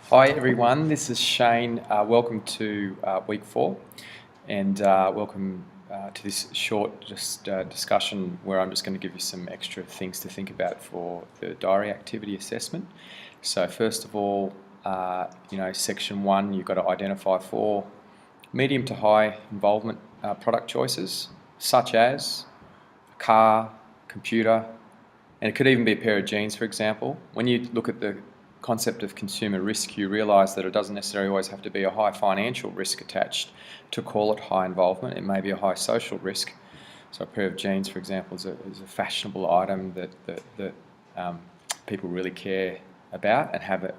Hi everyone, this is Shane. Welcome to week 4 and welcome to this short discussion where I'm just going to give you some extra things to think about for the diary activity assessment. So first of all, section 1, you've got to identify 4 medium to high involvement product choices, such as a car, computer, and it could even be a pair of jeans, for example. When you look at the concept of consumer risk, you realise that it doesn't necessarily always have to be a high financial risk attached to call it high involvement. It may be a high social risk. So a pair of jeans, for example, is a fashionable item that people really care about and have a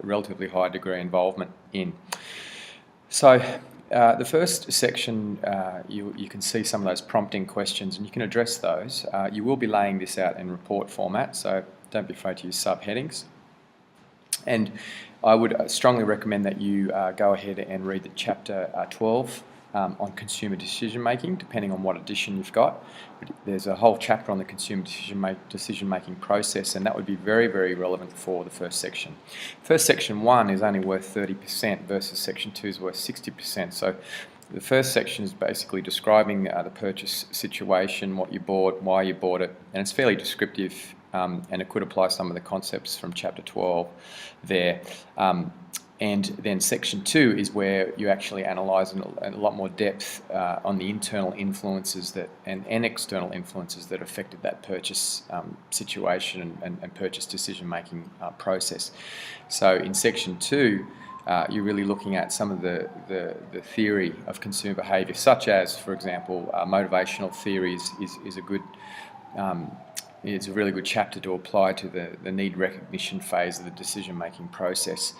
relatively high degree of involvement in. So the first section, you can see some of those prompting questions and you can address those. You will be laying this out in report format, so don't be afraid to use subheadings. And I would strongly recommend that you go ahead and read the chapter 12 on consumer decision making, depending on what edition you've got. There's a whole chapter on the consumer decision making process, and that would be very, very relevant for the first section. First section 1 is only worth 30% versus section 2 is worth 60%. So the first section is basically describing the purchase situation, what you bought, why you bought it, and it's fairly descriptive. And it could apply some of the concepts from chapter 12 there. And then section 2 is where you actually analyse in a lot more depth on the internal influences and external influences that affected that purchase situation and purchase decision-making process. So in section 2, you're really looking at some of the theory of consumer behaviour, such as, for example, motivational theory is a good it's a really good chapter to apply to the need recognition phase of the decision-making process.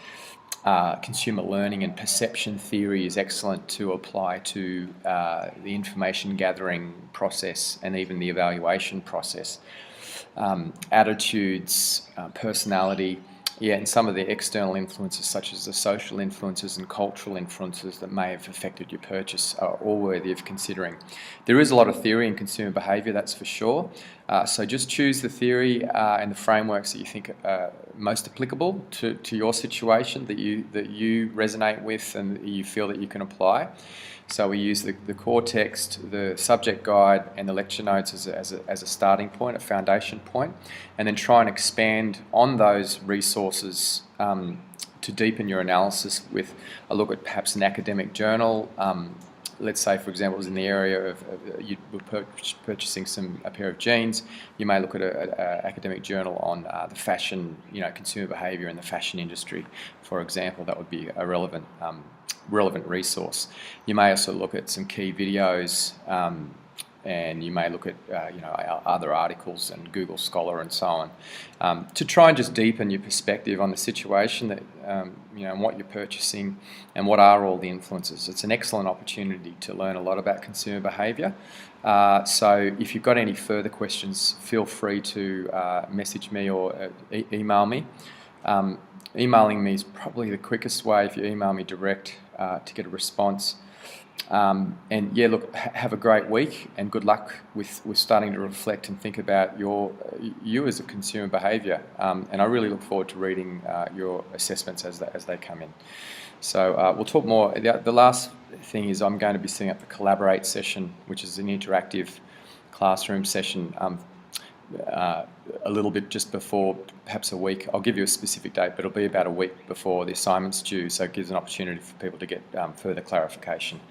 Consumer learning and perception theory is excellent to apply to the information gathering process and even the evaluation process. Attitudes, personality, and some of the external influences such as the social influences and cultural influences that may have affected your purchase are all worthy of considering. There is a lot of theory in consumer behaviour, that's for sure. So just choose the theory and the frameworks that you think are most applicable to your situation, that you resonate with and that you feel that you can apply. So we use the core text, the subject guide and the lecture notes as a starting point, a foundation point, and then try and expand on those resources to deepen your analysis with a look at perhaps an academic journal. Let's say, for example, it was in the area of you were purchasing a pair of jeans. You may look at an academic journal on the fashion, consumer behaviour in the fashion industry, for example. That would be a relevant resource. You may also look at some key videos, and you may look at other articles and Google Scholar and so on, to try and just deepen your perspective on the situation that and what you're purchasing and what are all the influences. It's an excellent opportunity to learn a lot about consumer behaviour. So if you've got any further questions, feel free to message me or email me. Emailing me is probably the quickest way if you email me direct to get a response. And yeah, look, have a great week and good luck with starting to reflect and think about you as a consumer behaviour. And I really look forward to reading your assessments as they come in. So we'll talk more. The last thing is I'm going to be setting up the Collaborate session, which is an interactive classroom session. A little bit just before, perhaps a week. I'll give you a specific date, but it'll be about a week before the assignment's due, so it gives an opportunity for people to get further clarification.